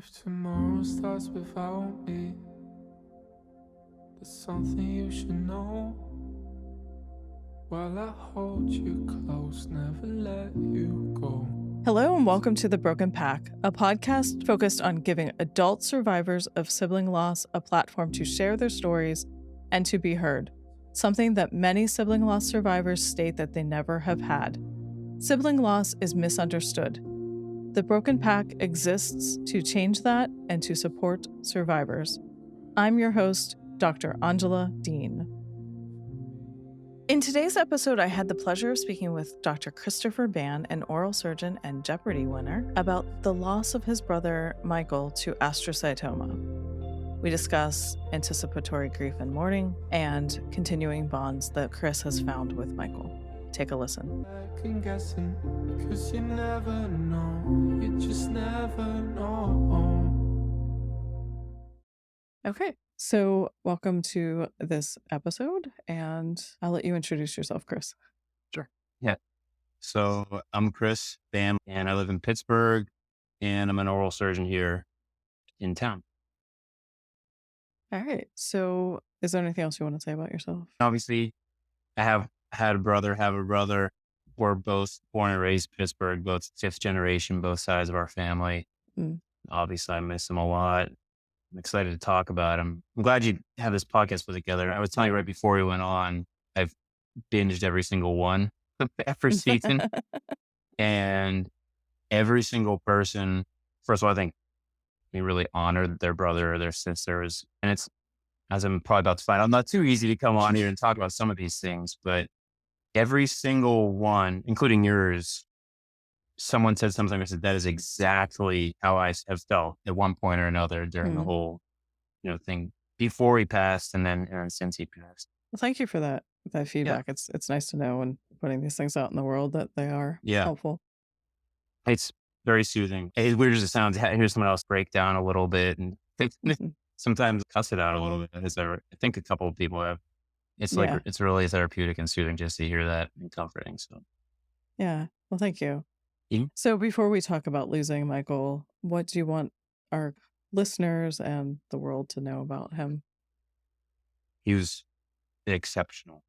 If tomorrow starts without me, there's something you should know. While I hold you close, never let you go. Hello and welcome to The Broken Pack, a podcast focused on giving adult survivors of sibling loss a platform to share their stories and to be heard, something that many sibling loss survivors state that they never have had. Sibling loss is misunderstood. The Broken Pack exists to change that and to support survivors. I'm your host, Dr. Angela Dean. In today's episode, I had the pleasure of speaking with Dr. Christopher Ban, an oral surgeon and Jeopardy winner, about the loss of his brother Michael to astrocytoma. We discuss anticipatory grief and mourning and continuing bonds that Chris has found with Michael. Take a listen. Second guessing, 'cause you never know, you just never know. Okay, so welcome to this episode, and I'll let you introduce yourself, Chris. Sure. Yeah. So I'm Chris Bam, and I live in Pittsburgh, and I'm an oral surgeon here in town. All right, so is there anything else you want to say about yourself? Obviously, I have had a brother, have a brother. We're both born and raised in Pittsburgh, both fifth generation, both sides of our family. Mm. Obviously, I miss him a lot. I'm excited to talk about him. I'm glad you have this podcast put together. I was telling you right before we went on, I've binged every single one every season. And every single person, first of all, I think we really honored their brother or their sisters. And it's, as I'm probably about to find out, not too easy to come on here and talk about some of these things, but every single one, including yours, someone said something. I said, that is exactly how I have felt at one point or another during the whole, thing before he passed and then since he passed. Well, thank you for that feedback. Yeah. It's nice to know when putting these things out in the world that they are helpful. It's very soothing. As weird as it sounds, hear someone else break down a little bit and sometimes cuss it out a little bit. I think a couple of people have. It's like, it's really therapeutic and soothing just to hear that and comforting. So, yeah. Well, thank you. Mm-hmm. So before we talk about losing Michael, what do you want our listeners and the world to know about him? He was exceptional.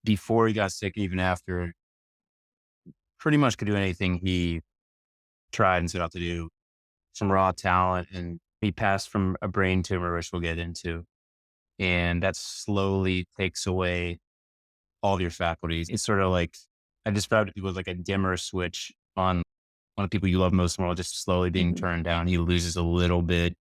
Before he got sick, even after, pretty much could do anything he tried and set out to do. Some raw talent, and he passed from a brain tumor, which we'll get into. And that slowly takes away all of your faculties. It's sort of like, I described it was like a dimmer switch on one of the people you love most in the world, just slowly being turned down. He loses a little bit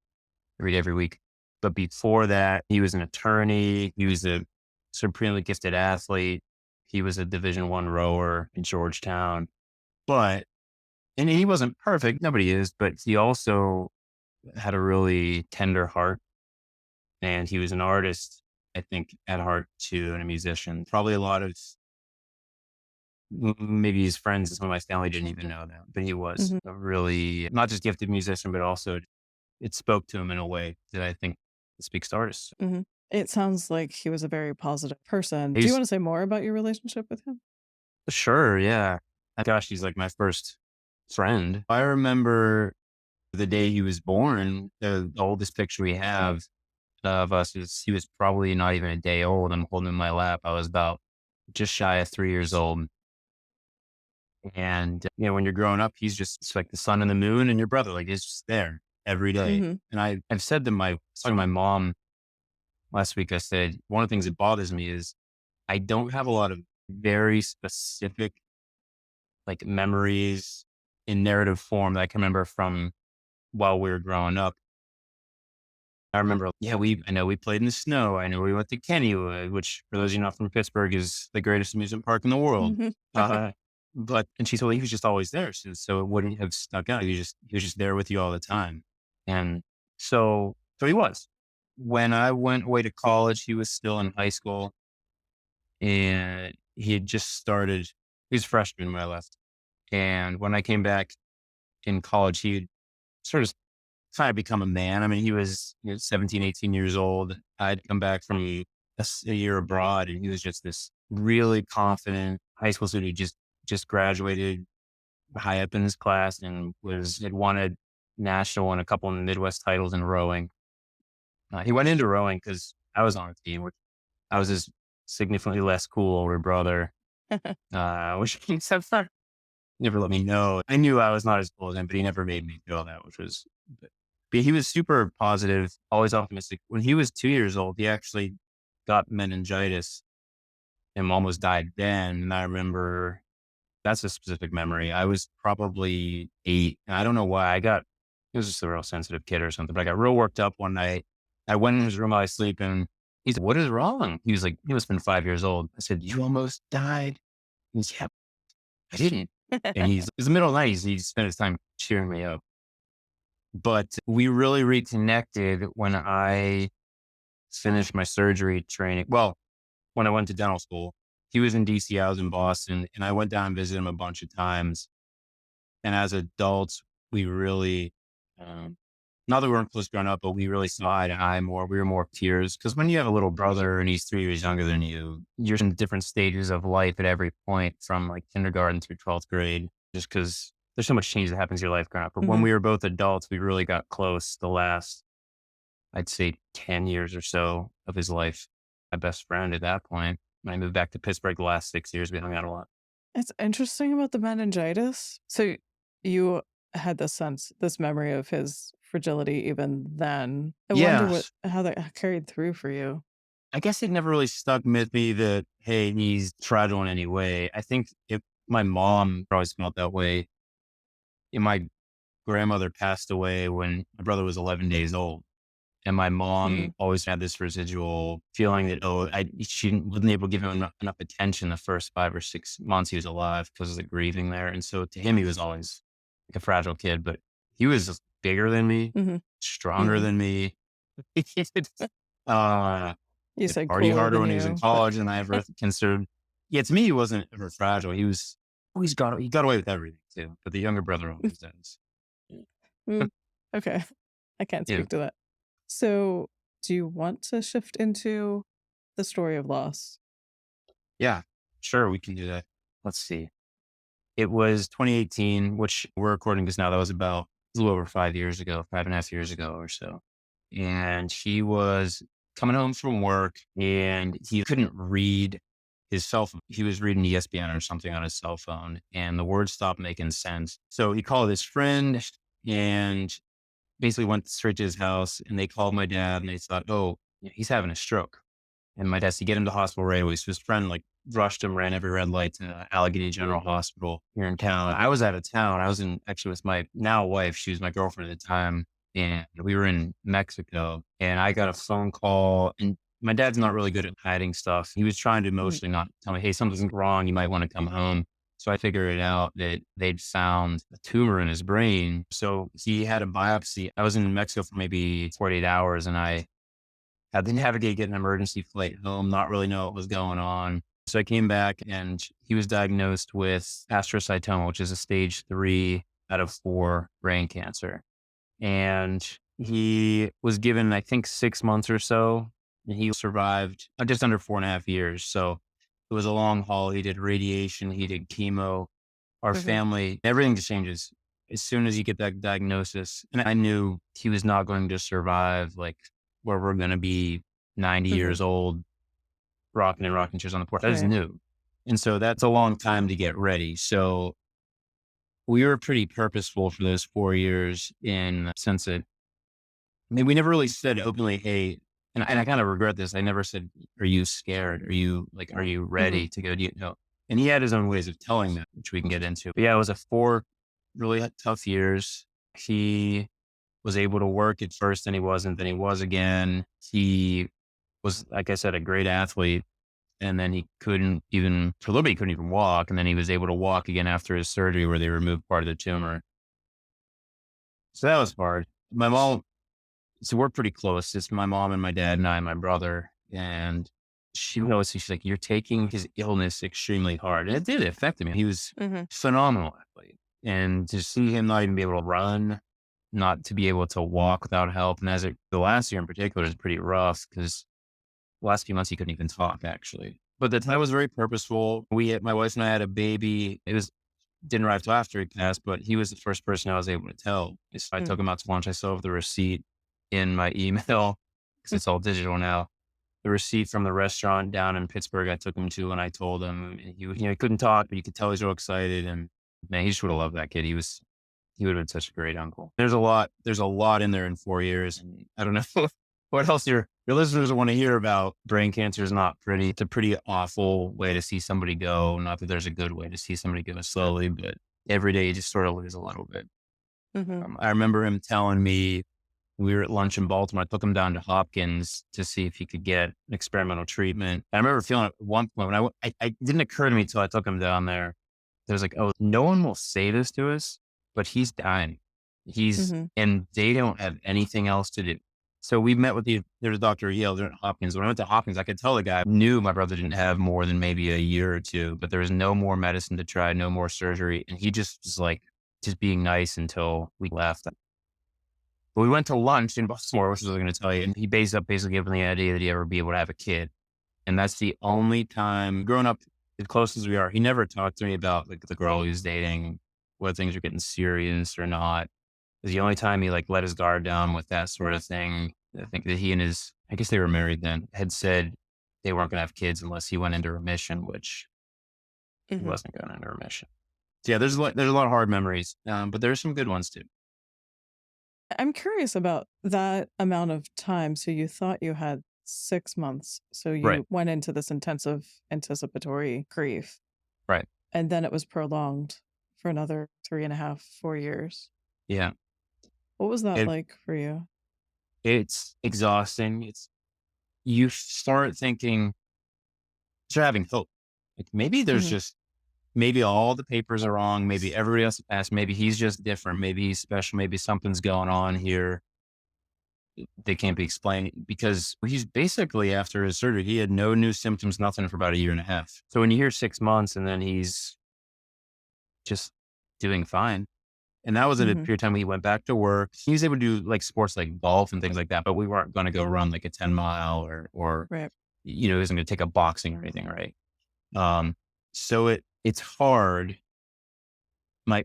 every week. But before that, he was an attorney. He was a supremely gifted athlete. He was a Division I rower in Georgetown. And he wasn't perfect. Nobody is, but he also had a really tender heart. And he was an artist, I think, at heart too, and a musician. Probably a lot of, maybe his friends and some of my family didn't even know that, but he was a really, not just gifted musician, but also it spoke to him in a way that I think speaks to artists. Mm-hmm. It sounds like he was a very positive person. Do you want to say more about your relationship with him? Sure, yeah. Gosh, he's like my first friend. I remember the day he was born, the oldest picture we have of us is he was probably not even a day old. I'm holding him in my lap. I was about just shy of 3 years old. And, when you're growing up, it's like the sun and the moon and your brother, like he's just there every day. And I've said to talking to my mom last week, I said, one of the things that bothers me is I don't have a lot of very specific like memories in narrative form that I can remember from while we were growing up. I remember, I know we played in the snow. I know we went to Kennywood, which for those of you not from Pittsburgh is the greatest amusement park in the world. And she told me he was just always there. So it wouldn't have stuck out. He was just there with you all the time. And so he was. When I went away to college, he was still in high school and he had just started, he was a freshman when I left. And when I came back in college, he had sort of kind of become a man. I mean, he was 17, 18 years old. I'd come back from a year abroad and he was just this really confident high school student who just graduated high up in his class and had wanted national and a couple of Midwest titles in rowing. He went into rowing because I was on a team, which I was his significantly less cool older brother, which he never let me know. I knew I was not as cool as him, but he never made me feel that, which was, but he was super positive, always optimistic. When he was 2 years old, he actually got meningitis and almost died then. And I remember that's a specific memory. I was probably 8. And I don't know why it was just a real sensitive kid or something, but I got real worked up one night. I went in his room while I was sleeping. He said, "What is wrong?" He was like, he must have been 5 years old. I said, "You almost died." He was, "Yeah, I didn't." And it was the middle of the night. He spent his time cheering me up. But we really reconnected when I finished my surgery training. Well, when I went to dental school, he was in DC, I was in Boston, and I went down and visited him a bunch of times. And as adults, we really, not that we weren't close growing up, but we really saw eye to eye more. We were more peers. Because when you have a little brother and he's 3 years younger than you, you're in different stages of life at every point from like kindergarten through 12th grade, just because there's so much change that happens in your life growing up. But when we were both adults, we really got close the last, I'd say 10 years or so of his life. My best friend at that point. When I moved back to Pittsburgh the last 6 years, we hung out a lot. It's interesting about the meningitis. So you had this memory of his fragility even then. I wonder how that carried through for you. I guess it never really stuck with me that, hey, he's fragile in any way. I think my mom always felt that way. And my grandmother passed away when my brother was 11 days old. And my mom always had this residual feeling that, she wasn't able to give him enough attention the first 5 or 6 months he was alive because of the grieving there. And so to him, he was always like a fragile kid, but he was just bigger than me, stronger than me. You said party cooler harder than when he was in college than I ever considered. Yeah, to me, he wasn't ever fragile. He got away with everything too, but the younger brother always does. Okay. I can't speak Yeah. to that. So do you want to shift into the story of loss? Yeah, sure. We can do that. Let's see. It was 2018, which we're recording this now. That was about a little over 5 years ago, 5.5 years ago or so. And he was coming home from work and he couldn't read his cell phone. He was reading ESPN or something on his cell phone and the words stopped making sense. So he called his friend and basically went straight to his house and they called my dad and they thought, oh, he's having a stroke. And my dad said, get him to hospital right away. So his friend rushed him, ran every red light to Allegheny General Hospital here in town. I was out of town. I was actually with my now wife. She was my girlfriend at the time. And we were in Mexico and I got a phone call and my dad's not really good at hiding stuff. He was trying to emotionally not tell me, hey, something's wrong. You might want to come home. So I figured it out that they'd found a tumor in his brain. So he had a biopsy. I was in Mexico for maybe 48 hours and I had to navigate, get an emergency flight home, not really know what was going on. So I came back and he was diagnosed with astrocytoma, which is a stage 3 out of 4 brain cancer. And he was given, I think, 6 months or so. And he survived just under 4.5 years. So it was a long haul. He did radiation, he did chemo. Our family, everything just changes as soon as you get that diagnosis. And I knew he was not going to survive, like where we're going to be 90 years old, rocking chairs on the porch. I just knew. And so that's a long time to get ready. So we were pretty purposeful for those 4 years in the sense that, we never really said openly, hey, and I kind of regret this. I never said, are you scared? Are you ready to go? Do you know? And he had his own ways of telling that, which we can get into. But yeah, it was 4 really tough years. He was able to work at first, then he wasn't, then he was again. He was, like I said, a great athlete. And then for a little bit, he couldn't even walk. And then he was able to walk again after his surgery where they removed part of the tumor. So that was hard. My mom, so we're pretty close. It's my mom and my dad and I and my brother. And she knows, she's like, you're taking his illness extremely hard. And it did affect him. He was a phenomenal athlete. And to see him not even be able to run, not to be able to walk without help. And the last year in particular is pretty rough because the last few months he couldn't even talk actually. But the time was very purposeful. My wife and I had a baby. It was didn't arrive till after he passed, but he was the first person I was able to tell. So I took him out to lunch. I still have the receipt in my email because it's all digital now. The receipt from the restaurant down in Pittsburgh I took him to, and I told him, and he couldn't talk, but you could tell he's real excited. And man, he just would have loved that kid. He would have been such a great uncle. There's a lot in there in 4 years. And I don't know what else your listeners want to hear about. Brain cancer is not pretty. It's a pretty awful way to see somebody go. Not that there's a good way to see somebody go slowly, but every day you just sort of lose a little bit. I remember him telling me, we were at lunch in Baltimore. I took him down to Hopkins to see if he could get an experimental treatment. I remember feeling at one point when it didn't occur to me until I took him down there. There was like, oh, no one will say this to us, but he's dying. And they don't have anything else to do. So we met with there's a doctor at Yale, at Hopkins. When I went to Hopkins, I could tell the guy knew my brother didn't have more than maybe a year or two, but there was no more medicine to try, no more surgery. And he just was like, just being nice until we left. But we went to lunch in Baltimore, which is what I was going to tell you. And he basically gave me the idea that he'd ever be able to have a kid. And that's the only time growing up as close as we are, he never talked to me about like the girl he was dating, whether things are getting serious or not. It was the only time he like let his guard down with that sort of thing. I think that he and I guess they were married then, had said they weren't going to have kids unless he went into remission, which he wasn't going into remission. So yeah, there's a lot of hard memories, but there's some good ones too. I'm curious about that amount of time. So you thought you had 6 months. So you went into this intensive anticipatory grief. Right. And then it was prolonged for another 3.5, 4 years. Yeah. What was that like for you? It's exhausting. You start thinking, start having hope. Like maybe there's just, maybe all the papers are wrong. Maybe everybody else passed. Maybe he's just different. Maybe he's special. Maybe something's going on here. They can't be explained because he's basically after his surgery, he had no new symptoms, nothing for about 1.5 years. So when you hear 6 months and then he's just doing fine. And that was at a period of time when he went back to work. He was able to do like sports like golf and things like that, but we weren't going to go run like a 10 mile or he wasn't going to take up boxing or anything. Right. So it's hard.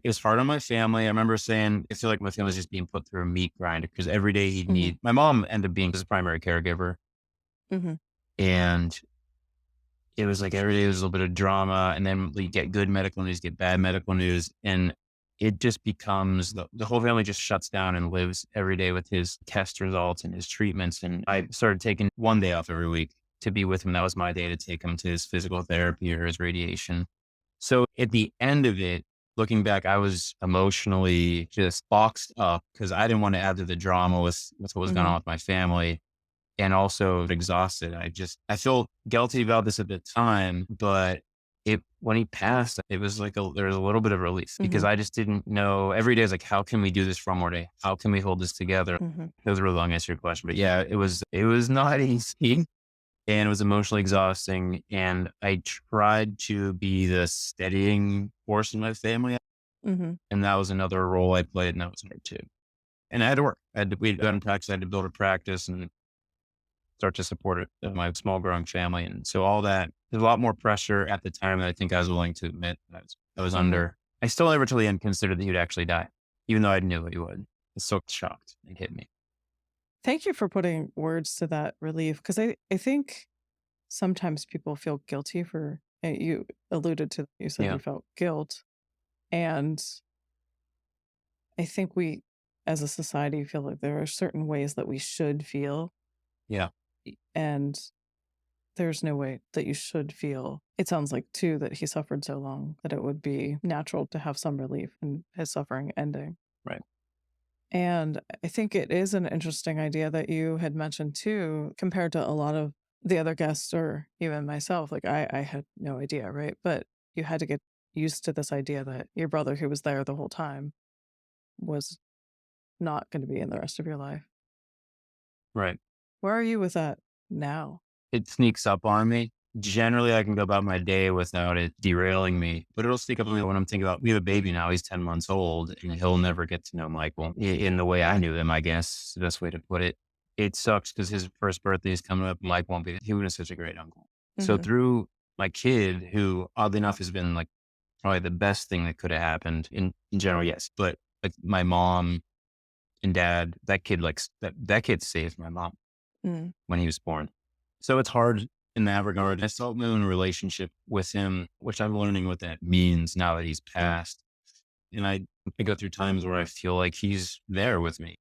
It's hard on my family. I remember saying, I feel like my family was just being put through a meat grinder because every day he'd need, my mom ended up being his primary caregiver. And it was like every day was a little bit of drama. And then you get good medical news, get bad medical news. And it just becomes, the whole family just shuts down and lives every day with his test results and his treatments. And I started taking one day off every week to be with him. That was my day to take him to his physical therapy or his radiation. So at the end of it, looking back, I was emotionally just boxed up because I didn't want to add to the drama with what was going on with my family, and also exhausted. I feel guilty about this at the time, but when he passed, it was like there was a little bit of relief because I just didn't know. Every day is like, how can we do this for one more day? How can we hold this together? That was a really long answer to your question, but yeah, it was not easy. And it was emotionally exhausting. And I tried to be the steadying force in my family. And that was another role I played, and that was hard too. And I had to work. We'd go in practice. I had to build a practice and start to support my small growing family. And so all that, there's a lot more pressure at the time that I think I was willing to admit I was under. I still never till the end considered that he would actually die, even though I knew he would. I was so shocked. It hit me. Thank you for putting words to that relief, because I think sometimes people feel guilty for, you alluded to, you said you felt guilt. And I think we, as a society, feel like there are certain ways that we should feel. Yeah. And there's no way that you should feel. It sounds like, too, that he suffered so long that it would be natural to have some relief in his suffering ending. Right. And I think it is an interesting idea that you had mentioned, too, compared to a lot of the other guests or even myself. Like, I had no idea, right? But you had to get used to this idea that your brother, who was there the whole time, was not going to be in the rest of your life. Right. Where are you with that now? It sneaks up on me. Generally, I can go about my day without it derailing me, but it'll sneak up on me when I'm thinking about, we have a baby now, he's 10 months old, and he'll never get to know Michael in the way I knew him, I guess, is the best way to put it. It sucks because his first birthday is coming up. Mike won't be, he was such a great uncle. So through my kid, who oddly enough has been like probably the best thing that could have happened in general. Yes. But like my mom and dad, that kid, that kid saved my mom when he was born. So it's hard in that regard. I still have in a relationship with him, which I'm learning what that means now that he's passed. And I go through times where I feel like he's there with me.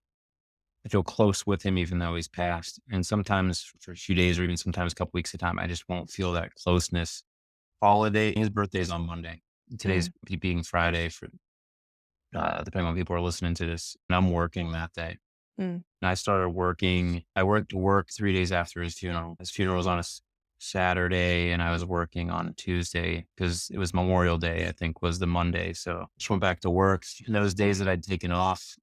I feel close with him, even though he's passed. And sometimes for a few days or even sometimes a couple weeks at a time, I just won't feel that closeness. Holiday, his birthday's on Monday. Today's being Friday for, depending on people are listening to this. And I'm working that day. And I started working. I worked to work 3 days after his funeral. His funeral was on a Saturday and I was working on a Tuesday because it was Memorial Day, I think was the Monday. So I just went back to work. And those days that I'd taken off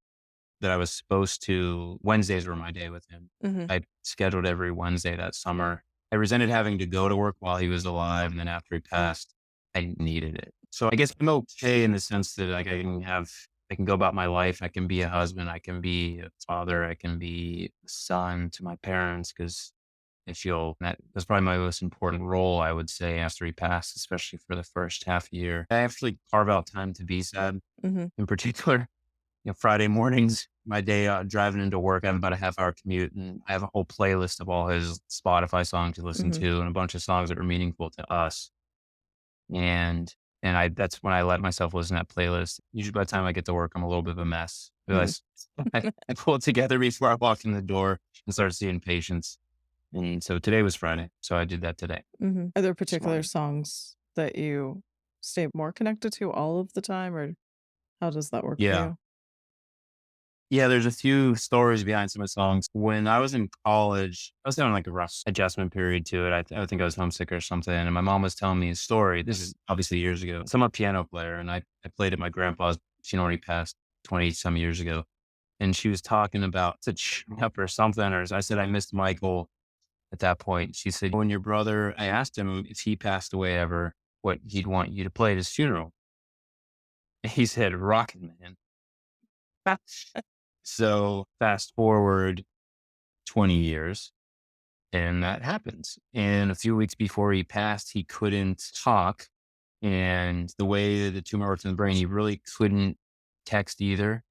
that I was supposed to, Wednesdays were my day with him. I scheduled every Wednesday that summer. I resented having to go to work while he was alive. And then after he passed, I needed it. So I guess I'm okay in the sense that like I can go about my life. I can be a husband. I can be a father. I can be a son to my parents because I feel that's probably my most important role, I would say, after he passed, especially for the first half year. I actually carve out time to be sad. In particular, Friday mornings, my day driving into work, I have about a half-hour commute, and I have a whole playlist of all his Spotify songs to listen to, and a bunch of songs that are meaningful to us. And that's when I let myself listen to that playlist. Usually by the time I get to work, I'm a little bit of a mess. I pull it together before I walk in the door and start seeing patients. And so today was Friday. So I did that today. Are there particular songs that you stay more connected to all of the time, or how does that work for you? Yeah, there's a few stories behind some of the songs. When I was in college, I was having like a rough adjustment period to it. I think I was homesick or something. And my mom was telling me a story. This is obviously years ago. So I'm a piano player and I played at my grandpa's funeral. He passed 20 some years ago. And she was talking about such up or something. Or I said, I missed Michael at that point. She said, when your brother, I asked him if he passed away ever, what he'd want you to play at his funeral. And he said, Rocket Man. So fast forward 20 years and that happens. And a few weeks before he passed, he couldn't talk. And the way the tumor works in the brain, he really couldn't text either.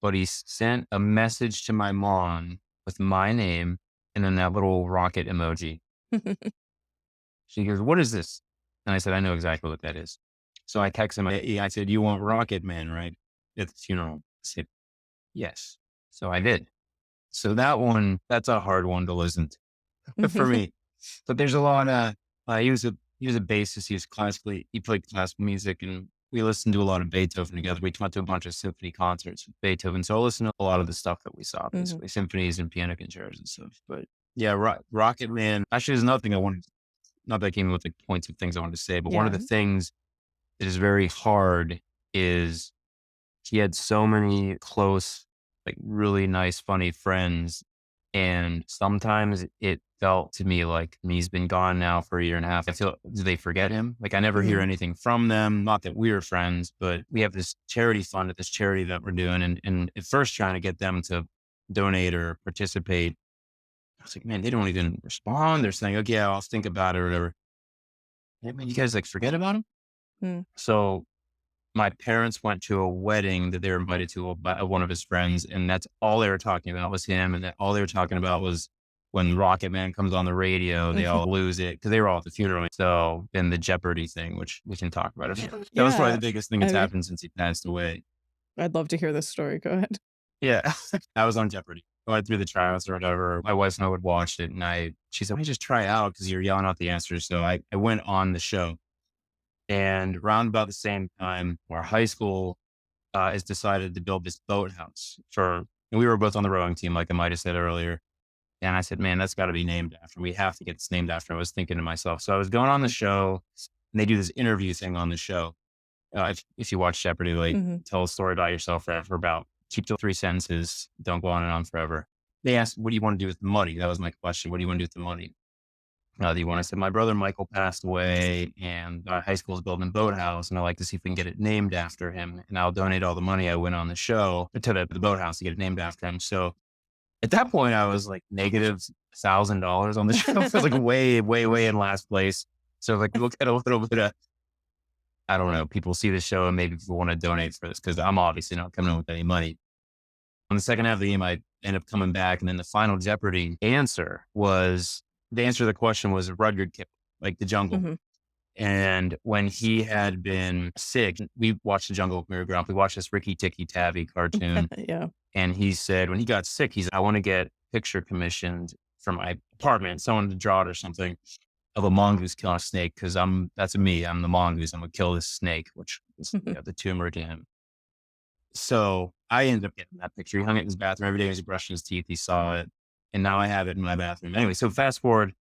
But he sent a message to my mom with my name and then that little rocket emoji. She goes, what is this? And I said, I know exactly what that is. So I texted him. I said, you want Rocket Man, right? At the funeral. I said, yes. So I did. So that's a hard one to listen to for me. But there's a lot of, he was a bassist. He played classical music and we listened to a lot of Beethoven together. We went to a bunch of symphony concerts with Beethoven. So I listened to a lot of the stuff that we saw, basically symphonies and piano concertos and stuff. But yeah, Rocket Man, actually there's nothing not that I came with the points of things I wanted to say, but one of the things that is very hard is he had so many close, like really nice, funny friends. And sometimes it felt to me like he's been gone now for a year and a half. I feel, do they forget him? Like I never hear anything from them. Not that we were friends, but we have this charity fund at this charity that we're doing. And at first trying to get them to donate or participate. I was like, man, they don't even respond. They're saying, okay, I'll think about it or whatever. I mean, you guys like forget about him? So my parents went to a wedding that they were invited to by one of his friends. And that's all they were talking about was him. And all they were talking about was when Rocket Man comes on the radio, they all lose it because they were all at the funeral. So then the Jeopardy thing, which we can talk about it. That was probably the biggest thing that's happened since he passed away. I'd love to hear this story. Go ahead. Yeah, I was on Jeopardy. I went through the tryouts or whatever. My wife and I would watch it and she said, why don't you just try out because you're yelling out the answers. So I went on the show. And around about the same time, our high school has decided to build this boathouse and we were both on the rowing team, like I might have said earlier. And I said, man, that's got to be named after. We have to get this named after. I was thinking to myself. So I was going on the show and they do this interview thing on the show. If you watch Jeopardy, like tell a story about yourself for about, keep to 3 sentences. Don't go on and on forever. They asked, what do you want to do with the money? That was my question. What do you want to do with the money? I said, my brother Michael passed away and our high school is building a boathouse and I'd like to see if we can get it named after him. And I'll donate all the money I win on the show to the boathouse to get it named after him. So at that point I was like negative $1,000 on the show. I was like way, way, way in last place. So like we'll get a little bit of I don't know, people see the show and maybe people want to donate for this because I'm obviously not coming in with any money. On the second half of the game, I ended up coming back, and then the final Jeopardy answer was the answer to the question was Rudyard Kipling, like The Jungle. Mm-hmm. And when he had been sick, we watched The Jungle with Mary Grump. We watched this Ricky Tikki Tavi cartoon. Yeah. And he said, when he got sick, I want to get a picture commissioned from my apartment, someone to draw it or something, of a mongoose killing a snake. Cause that's me. I'm the mongoose. I'm going to kill this snake, which is the tumor to him. So I ended up getting that picture. He hung it in his bathroom every day as he brushed his teeth. He saw it. And now I have it in my bathroom. Anyway, so fast forward,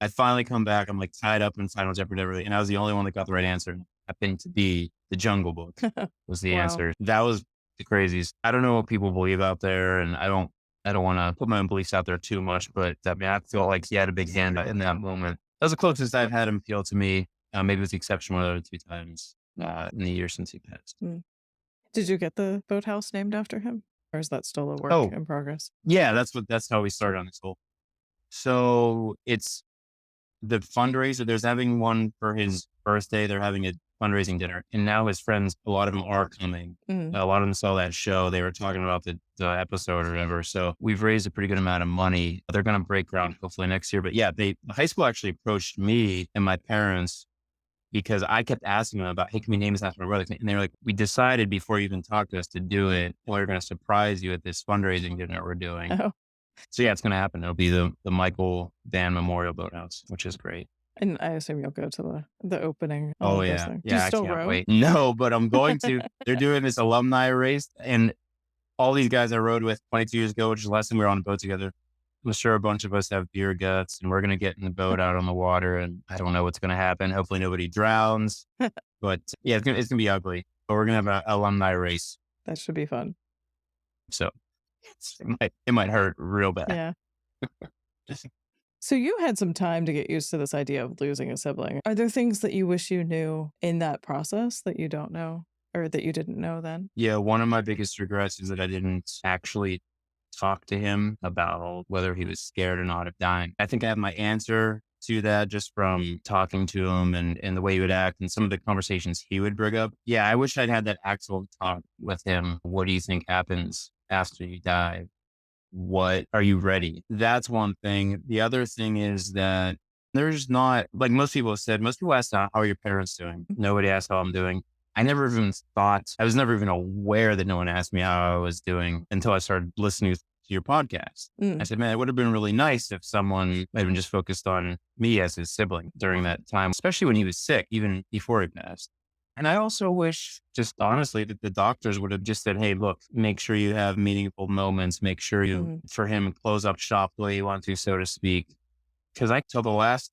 I finally come back. I'm like tied up in Final Jeopardy, everything, and I was the only one that got the right answer. Happened to be The Jungle Book was the Wow. answer. That was the craziest. I don't know what people believe out there, and I don't want to put my own beliefs out there too much, but I mean, I feel like he had a big hand in that moment. That was the closest I've had him feel to me. Maybe with the exception of one other 2 times in the year since he passed. Did you get the boathouse named after him, or is that still a work in progress? Yeah, that's how we started on this whole. So it's the fundraiser. There's having one for his birthday. They're having a fundraising dinner, and now his friends, a lot of them are coming. A lot of them saw that show. They were talking about the episode or whatever. So we've raised a pretty good amount of money. They're going to break ground hopefully next year. But yeah, the high school actually approached me and my parents because I kept asking them about, hey, can we name this after my brother? And they were like, we decided before you even talked to us to do it. We're going to surprise you at this fundraising dinner we're doing. Oh. So yeah, it's going to happen. It'll be the Michael Van Memorial Boathouse, which is great. And I assume you'll go to the opening. Oh yeah. Do you still I can't row? wait. No, but I'm going to. They're doing this alumni race, and all these guys I rowed with 22 years ago, which is the last time we were on a boat together. I'm sure a bunch of us have beer guts, and we're going to get in the boat out on the water, and I don't know what's going to happen. Hopefully nobody drowns, but yeah, it's gonna be ugly, but we're going to have an alumni race. That should be fun. So it might hurt real bad. Yeah. So you had some time to get used to this idea of losing a sibling. Are there things that you wish you knew in that process that you don't know or that you didn't know then? Yeah, one of my biggest regrets is that I didn't actually talk to him about whether he was scared or not of dying. I think I have my answer to that just from talking to him and the way he would act and some of the conversations he would bring up. Yeah, I wish I'd had that actual talk with him. What do you think happens after you die? What are you ready? That's one thing. The other thing is that there's not, like most people have said, most people ask, how are your parents doing? Nobody asked how I'm doing. I was never even aware that no one asked me how I was doing until I started listening to your podcast. I said, man, it would have been really nice if someone had been just focused on me as his sibling during that time, especially when he was sick, even before he passed. And I also wish, just honestly, that the doctors would have just said, hey, look, make sure you have meaningful moments. Make sure you, for him, close up shop the way you want to, so to speak. Because till the last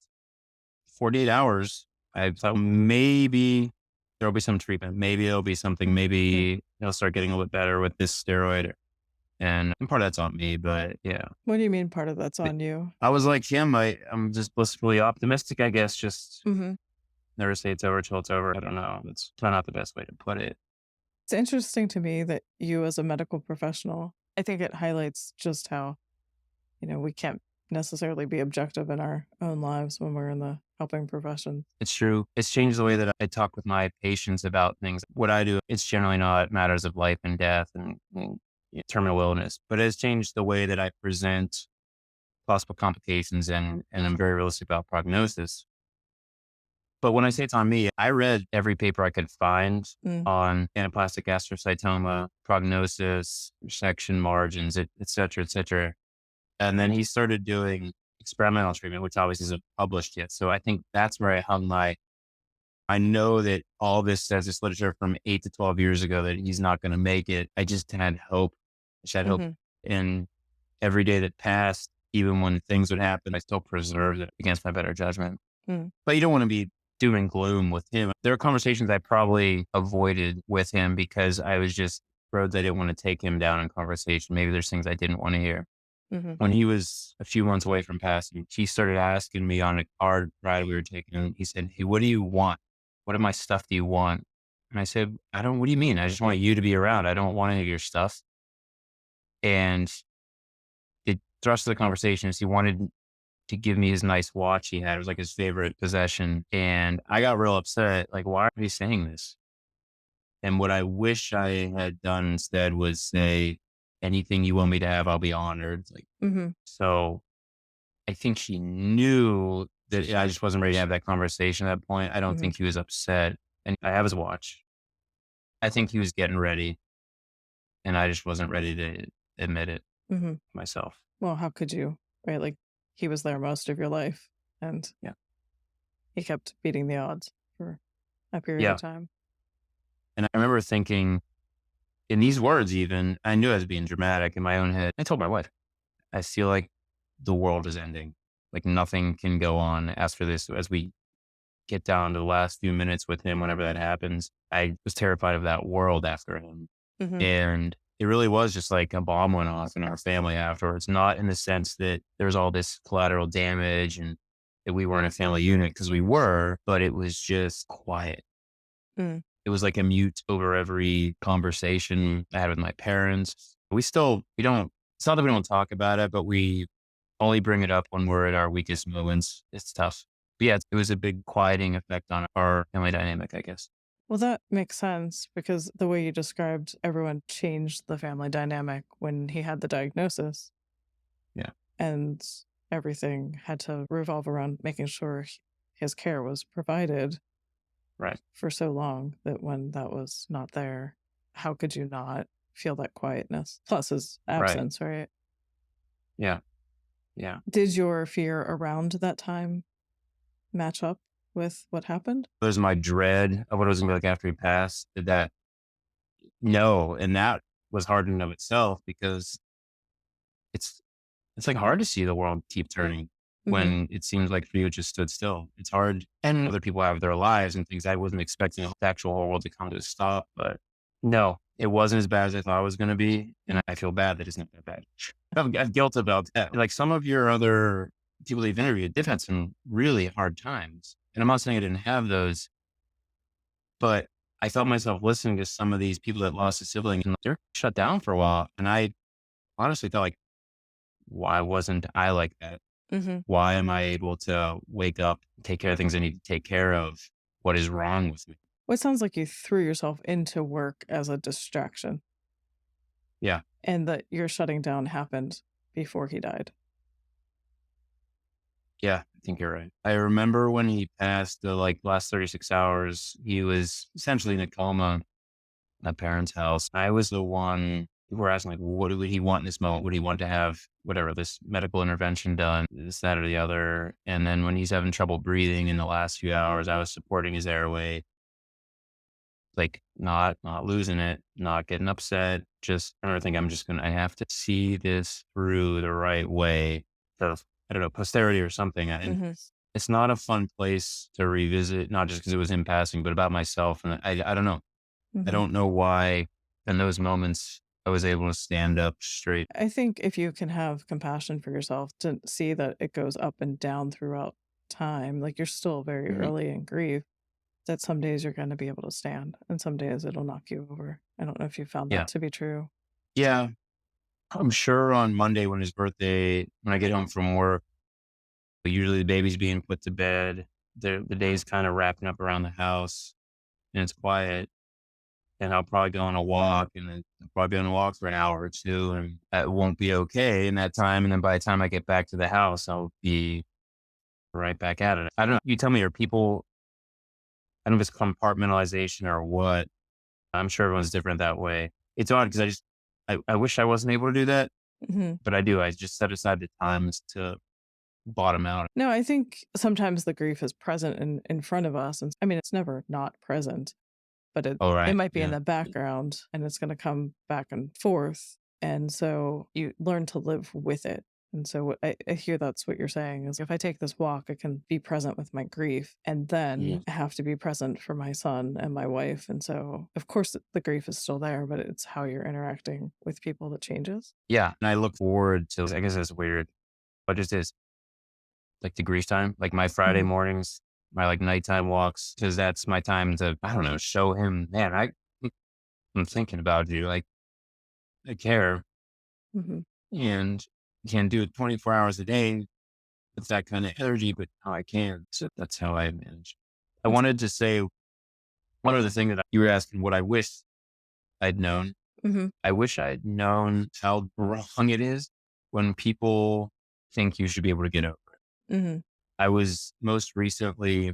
48 hours, I thought maybe there'll be some treatment. Maybe it'll be something. Maybe he'll start getting a little bit better with this steroid. And part of that's on me, but yeah. What do you mean part of that's on you? I was like him. I'm just blissfully optimistic, I guess. Just never say it's over till it's over. I don't know. That's not the best way to put it. It's interesting to me that you as a medical professional, I think it highlights just how, we can't necessarily be objective in our own lives when we're in the helping profession. It's true. It's changed the way that I talk with my patients about things. What I do, it's generally not matters of life and death and terminal illness, but it has changed the way that I present possible complications and I'm very realistic about prognosis. But when I say it's on me, I read every paper I could find on anaplastic astrocytoma, prognosis, resection margins, et cetera, et cetera. And then he started doing experimental treatment, which obviously isn't published yet. So I think that's where I hung I know that all this says, this literature from 8 to 12 years ago, that he's not going to make it. I just had hope. I had hope. And every day that passed, even when things would happen, I still preserved it against my better judgment. But you don't want to be doom and gloom with him. There are conversations I probably avoided with him because I was just roads I didn't want to take him down in conversation. Maybe there's things I didn't want to hear. When he was a few months away from passing, he started asking me on a car ride we were taking. He said, hey, what do you want? What of my stuff do you want? And I said, what do you mean? I just want you to be around. I don't want any of your stuff. And the thrust of the conversation is he wanted to give me his nice watch he had. It was like his favorite possession. And I got real upset. Like, why are you saying this? And what I wish I had done instead was say, anything you want me to have, I'll be honored. Like, so I think she knew that I just wasn't ready to have that conversation at that point. I don't think he was upset. And I have his watch. I think he was getting ready, and I just wasn't ready to admit it myself. Well, how could you, right? Like, he was there most of your life, and he kept beating the odds for a period of time. And I remember thinking, in these words even, I knew I was being dramatic in my own head. I told my wife, I feel like the world is ending. Like, nothing can go on after this. As we get down to the last few minutes with him, whenever that happens, I was terrified of that world after him. And it really was just like a bomb went off in our family afterwards, not in the sense that there's all this collateral damage and that we weren't a family unit, because we were, but it was just quiet. It was like a mute over every conversation I had with my parents. We don't, it's not that we don't talk about it, but we only bring it up when we're at our weakest moments. It's tough. But yeah, it was a big quieting effect on our family dynamic, I guess. Well, that makes sense, because the way you described everyone changed the family dynamic when he had the diagnosis. Yeah. And everything had to revolve around making sure his care was provided. Right. For so long that when that was not there, how could you not feel that quietness? Plus his absence, right? Yeah. Yeah. Did your fear around that time match up with what happened? There's my dread of what it was going to be like after he passed. No. And that was hard in and of itself, because it's like hard to see the world keep turning when it seems like for you, it just stood still. It's hard. And other people have their lives and things. I wasn't expecting the actual whole world to come to a stop, but no, it wasn't as bad as I thought it was going to be. And I feel bad that it's not that bad. I have guilt about that. Like, some of your other people that you've interviewed, they've had some really hard times. And I'm not saying I didn't have those, but I felt myself listening to some of these people that lost a sibling and they're shut down for a while. And I honestly felt like, why wasn't I like that? Why am I able to wake up, take care of things I need to take care of? What is wrong with me? Well, it sounds like you threw yourself into work as a distraction. Yeah. And that your shutting down happened before he died. Yeah, I think you're right. I remember when he passed, the last 36 hours, he was essentially in a coma at my parents' house. I was the one. People were asking, like, what would he want in this moment? Would he want to have whatever, this medical intervention done, this, that, or the other? And then when he's having trouble breathing in the last few hours, I was supporting his airway, like not losing it, not getting upset. Just, I don't think I have to see this through the right way. So, I don't know, posterity or something. And it's not a fun place to revisit, not just because it was him passing, but about myself. And I don't know. I don't know why in those moments I was able to stand up straight. I think if you can have compassion for yourself to see that it goes up and down throughout time, like you're still very early in grief, that some days you're going to be able to stand and some days it'll knock you over. I don't know if you found that to be true. Yeah. I'm sure on Monday, when his birthday, when I get home from work, usually the baby's being put to bed. The day's kind of wrapping up around the house and it's quiet. And I'll probably go on a walk, and then I'll probably be on a walk for an hour or two, and that won't be okay in that time. And then by the time I get back to the house, I'll be right back at it. I don't know. You tell me, are people, I don't know if it's compartmentalization or what. I'm sure everyone's different that way. It's odd because I wish I wasn't able to do that, but I do. I just set aside the times to bottom out. No, I think sometimes the grief is present in front of us. And I mean, it's never not present. But it might be in the background and it's going to come back and forth. And so you learn to live with it. And so I hear that's what you're saying is, if I take this walk, I can be present with my grief, and then I have to be present for my son and my wife. And so, of course, the grief is still there, but it's how you're interacting with people that changes. Yeah. And I look forward to, I guess it's weird, but just is like the grief time, like my Friday mornings, my nighttime walks, because that's my time to, I don't know, show him, man, I'm thinking about you. Like, I care. And you can't do it 24 hours a day. with that kind of energy, but how I can. So that's how I manage. I wanted to say one other thing that you were asking what I wish I'd known. Mm-hmm. I wish I'd known how wrong it is when people think you should be able to get over it. Mm-hmm. I was most recently,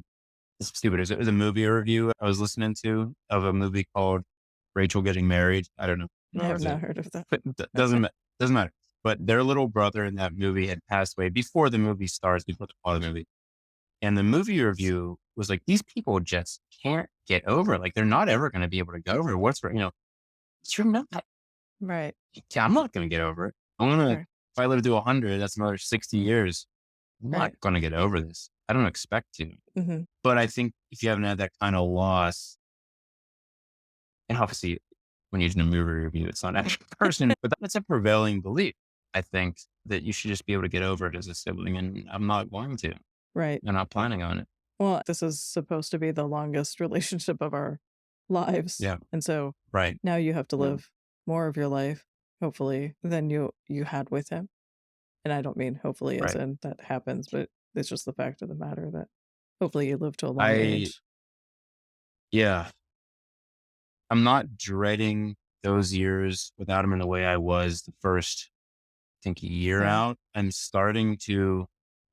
it's stupid. It was a movie review I was listening to of a movie called Rachel Getting Married. I don't know. I have not heard of that. Doesn't matter. But their little brother in that movie had passed away before the movie starts, before the plot of the movie. And the movie review was like, these people just can't get over it. Like, they're not ever going to be able to get over it. You're not. Right. Yeah, I'm not going to get over it. If I live to 100, that's another 60 years. I'm not going to get over this. I don't expect to. Mm-hmm. But I think if you haven't had that kind of loss, and obviously when you're doing a movie review, it's not actually a person, but that's a prevailing belief. I think that you should just be able to get over it as a sibling, and I'm not going to. Right. I'm not planning on it. Well, this is supposed to be the longest relationship of our lives. Yeah. And so right now you have to live more of your life, hopefully, than you had with him. And I don't mean hopefully as in that happens, but it's just the fact of the matter that hopefully you live to a long age. Yeah. I'm not dreading those years without him in the way I was the first, I think, year out. I'm starting to,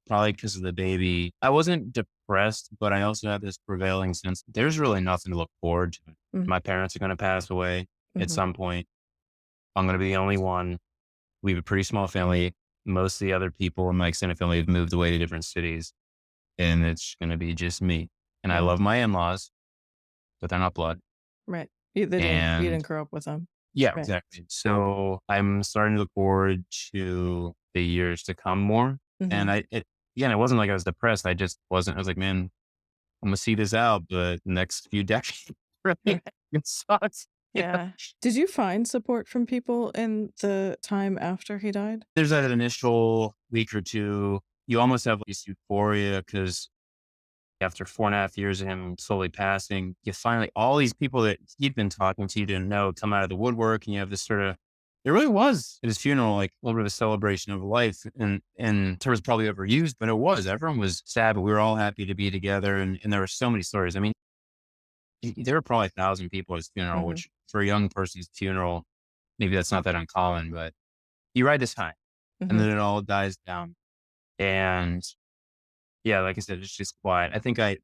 probably because of the baby. I wasn't depressed, but I also had this prevailing sense there's really nothing to look forward to. Mm-hmm. My parents are going to pass away at some point. I'm going to be the only one. We have a pretty small family. Most of the other people in my extended family have moved away to different cities, and it's going to be just me. And I love my in-laws, but they're not blood. Right. You didn't grow up with them. Yeah, exactly. So I'm starting to look forward to the years to come more. Mm-hmm. And it wasn't like I was depressed. I just wasn't. I was like, man, I'm gonna see this out, but the next few decades really it sucks. Yeah. Did you find support from people in the time after he died? There's that initial week or two. You almost have this euphoria because after 4.5 years of him slowly passing, you finally, all these people that he'd been talking to, you didn't know, come out of the woodwork, and you have this sort of, it really was at his funeral, like a little bit of a celebration of life, and term was probably overused, but it was. Everyone was sad, but we were all happy to be together, and there were so many stories. I mean, there were probably 1,000 people at his funeral, which for a young person's funeral, maybe that's not that uncommon, but you ride this high, and then it all dies down. And yeah, like I said, it's just quiet. I don't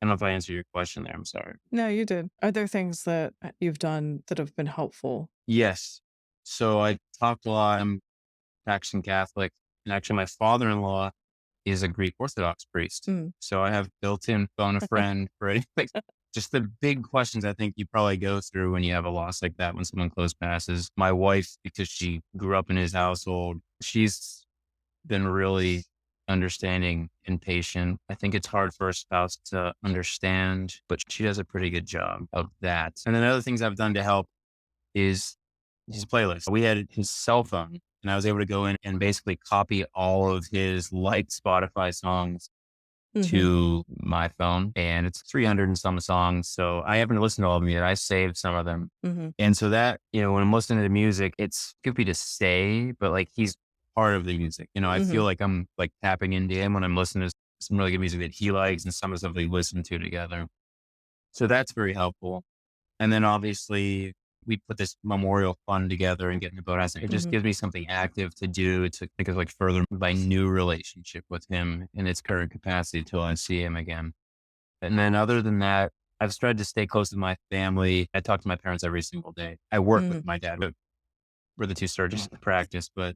know if I answered your question there. I'm sorry. No, you did. Are there things that you've done that have been helpful? Yes. So I talked a lot. I'm practicing Catholic, and actually my father-in-law is a Greek Orthodox priest. So I have built-in phone a friend for anything. Just the big questions I think you probably go through when you have a loss like that, when someone close passes. My wife, because she grew up in his household, she's been really understanding and patient. I think it's hard for a spouse to understand, but she does a pretty good job of that. And then other things I've done to help is his playlist. We had his cell phone, and I was able to go in and basically copy all of his liked Spotify songs to my phone, and it's 300 and some songs. So I haven't listened to all of them yet. I saved some of them. And so that, when I'm listening to music, it's goofy to say, but like he's part of the music. I feel like I'm like tapping into him when I'm listening to some really good music that he likes and some of the stuff we listen to together. So that's very helpful. And then obviously we put this memorial fund together and get in the boathouse. It just gives me something active to do to think of like further my new relationship with him in its current capacity until I see him again. And then other than that, I've tried to stay close to my family. I talk to my parents every single day. I work with my dad. We're the two surgeons in practice, but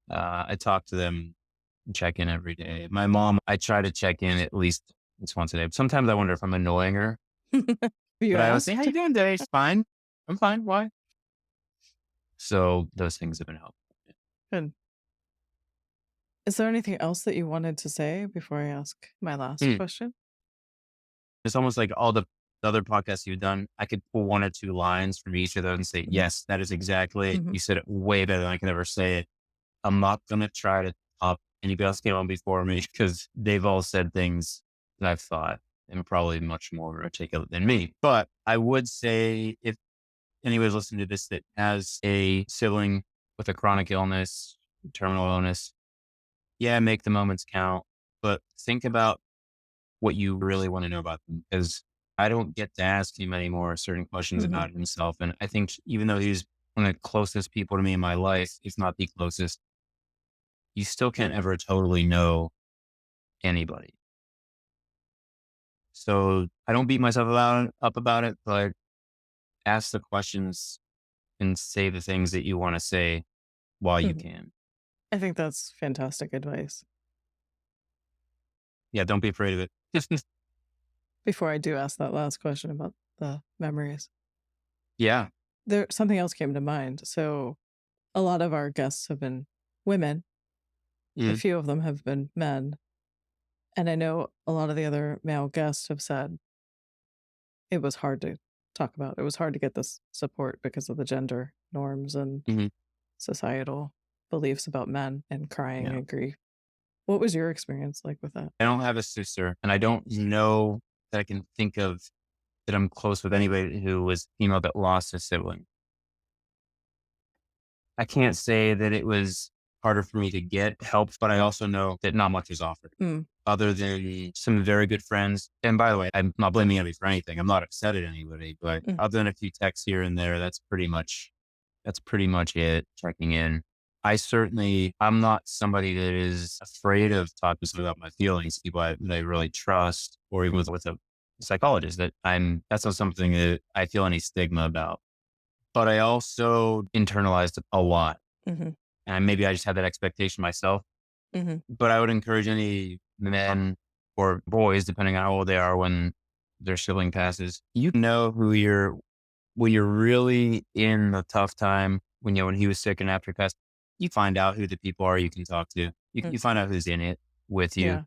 I talk to them and check in every day. My mom, I try to check in at least once a day. Sometimes I wonder if I'm annoying her. But I always say, how you doing today? It's fine. I'm fine. Why? So those things have been helpful. Good. Is there anything else that you wanted to say before I ask my last question? It's almost like all the other podcasts you've done, I could pull 1 or 2 lines from each of those and say, yes, that is exactly it. You said it way better than I can ever say it. I'm not going to try to top anybody else came on before me because they've all said things that I've thought and probably much more articulate than me. But I would say if anybody's listening to this that has a sibling with a chronic illness, terminal illness, make the moments count. but think about what you really want to know about them, because I don't get to ask him anymore certain questions about himself. And I think even though he's one of the closest people to me in my life, if not the closest, you still can't ever totally know anybody. So I don't beat myself up about it, but ask the questions and say the things that you want to say while you can. I think that's fantastic advice. Yeah, don't be afraid of it. Before I do ask that last question about the memories, Yeah. something else came to mind. So a lot of our guests have been women. A few of them have been men. And I know a lot of the other male guests have said it was hard to talk about. It was hard to get this support because of the gender norms and societal beliefs about men and crying and grief. What was your experience like with that? I don't have a sister, and I don't know that I can think of that I'm close with anybody who was female that lost a sibling. I can't say that it was harder for me to get help, but I also know that not much is offered other than some very good friends. And by the way, I'm not blaming anybody for anything. I'm not upset at anybody, but other than a few texts here and there, that's pretty much it. Checking in. I'm not somebody that is afraid of talking about my feelings. People that I really trust, or even with a psychologist, that's not something that I feel any stigma about. But I also internalized a lot. And maybe I just had that expectation myself. But I would encourage any men or boys, depending on how old they are when their sibling passes, you know when you're really in a tough time, when he was sick and after he passed, you find out who the people are you can talk to. You find out who's in it with you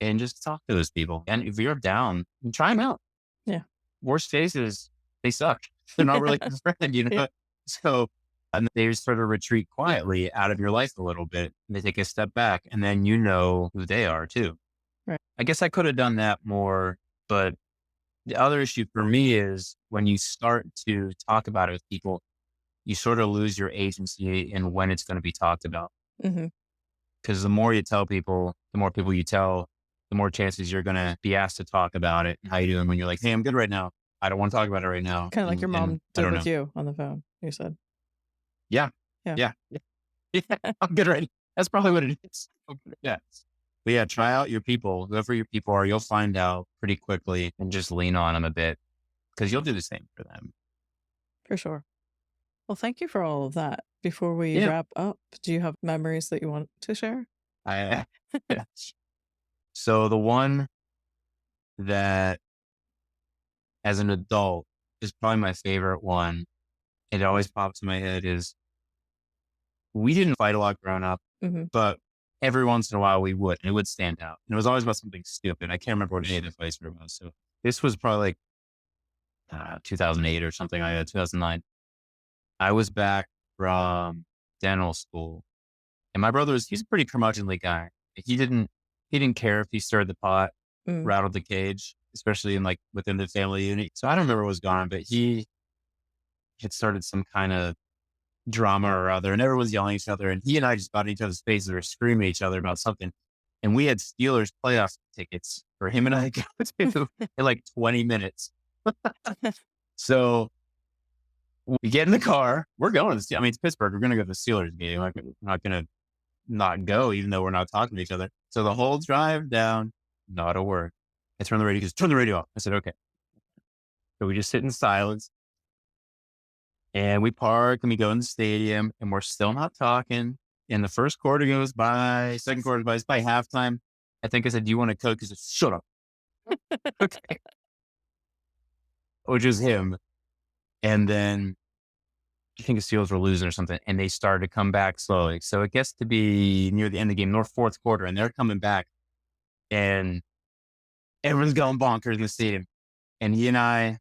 and just talk to those people. And if you're down, try them out. Yeah. Worst cases, they suck. They're not really your friend, So and they just sort of retreat quietly out of your life a little bit. And they take a step back, and then you know who they are too. Right. I guess I could have done that more, but the other issue for me is when you start to talk about it with people, you sort of lose your agency in when it's going to be talked about. Because the more you tell people, the more people you tell, the more chances you're going to be asked to talk about it. How you doing when you're like, hey, I'm good right now. I don't want to talk about it right now. Kind of like your mom did with you on the phone, you said. Yeah. I'm good right now. That's probably what it is. Yeah. But yeah, try out your people, whoever your people are, you'll find out pretty quickly, and just lean on them a bit because you'll do the same for them. For sure. Well, thank you for all of that. Before we wrap up, do you have memories that you want to share? So the one that as an adult is probably my favorite one. It always pops in my head is we didn't fight a lot growing up, but every once in a while we would, and it would stand out. And it was always about something stupid. I can't remember what any of the fights were about. So this was probably like 2008 or something like that, 2009. I was back from dental school, and my brother he's a pretty curmudgeonly guy. He didn't care if he stirred the pot, rattled the cage, especially in within the family unit. So I don't remember what was going on, but he had started some kind of drama or other, and everyone's yelling at each other. And he and I just got in each other's faces or screaming at each other about something. And we had Steelers playoff tickets for him and I to go to in 20 minutes. So we get in the car. We're going to it's Pittsburgh. We're going to go to the Steelers game. We're not going to not go, even though we're not talking to each other. So the whole drive down, not a word. I turn the radio. He goes, turn the radio off. I said, okay. So we just sit in silence. And we park and we go in the stadium, and we're still not talking. And the first quarter goes by, second quarter goes by, it's by halftime. I think I said, do you want to cook? He said, shut up. Okay. Which is him. And then I think the Steelers were losing or something, and they started to come back slowly. So it gets to be near the end of the game, North fourth quarter, and they're coming back. And everyone's going bonkers in the stadium. And he and I,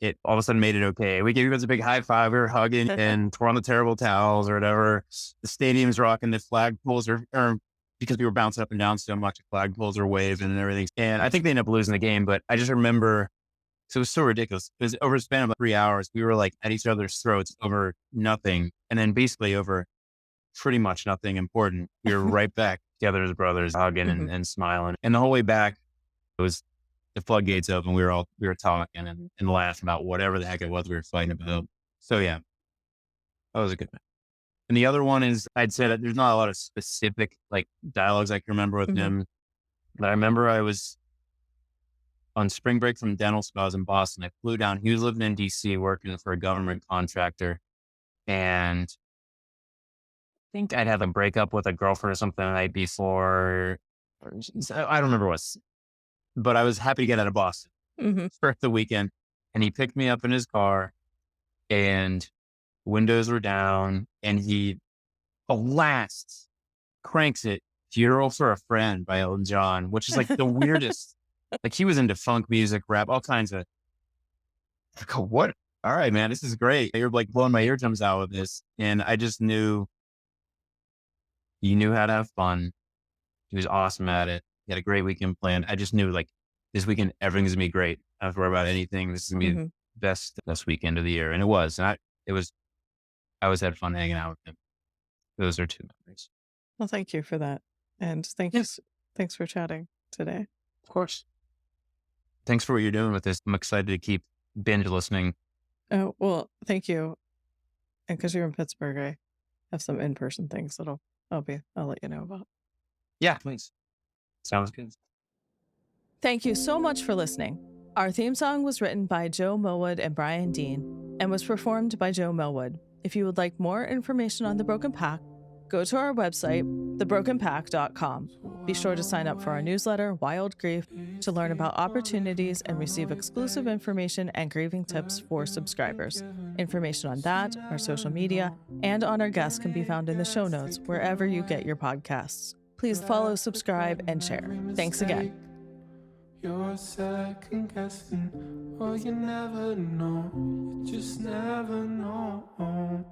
it all of a sudden made it okay. We gave you guys a big high five. We were hugging and tore on the terrible towels or whatever. The stadium's rocking. The flagpoles are because we were bouncing up and down so much, the flagpoles are waving and everything. And I think they ended up losing the game, but I just remember, so it was so ridiculous. It was over a span of 3 hours. We were at each other's throats over nothing. And then basically over pretty much nothing important. We were right back together as brothers, hugging and smiling. And the whole way back, it was the floodgates open. We were talking and laughing about whatever the heck it was we were fighting about. So yeah, that was a good one. And the other one is, I'd say that there's not a lot of specific like dialogues I can remember with him. But I remember I was on spring break from dental school. I was in Boston. I flew down. He was living in DC working for a government contractor. And I think I'd had a breakup with a girlfriend or something the night before. I don't remember what, but I was happy to get out of Boston for the weekend. And he picked me up in his car and windows were down and he blasts, cranks it, Funeral for a Friend by Elton John, which is like the weirdest. Like he was into funk music, rap, all kinds of, I go, what? All right, man, this is great. You're like blowing my eardrums out with this. And I just knew he knew how to have fun. He was awesome at it. He had a great weekend planned. I just knew like this weekend, everything's gonna be great. I don't have to worry about anything. This is gonna be the best weekend of the year. And it was. And I always had fun hanging out with him. Those are two memories. Well, thank you for that. And thanks for chatting today. Of course. Thanks for what you're doing with this. I'm excited to keep binge listening. Oh, well, thank you. And because you're in Pittsburgh, I have some in-person things that I'll let you know about. Yeah, please. Sounds good. Thank you so much for listening. Our theme song was written by Joe Mylward and Brian Dean and was performed by Joe Mylward. If you would like more information on The Broken Pack, go to our website, thebrokenpack.com. Be sure to sign up for our newsletter, Wild Grief, to learn about opportunities and receive exclusive information and grieving tips for subscribers. Information on that, our social media, and on our guests can be found in the show notes wherever you get your podcasts. Please follow, subscribe, and share. Thanks again. You're second guessing, or you never know, you just never know.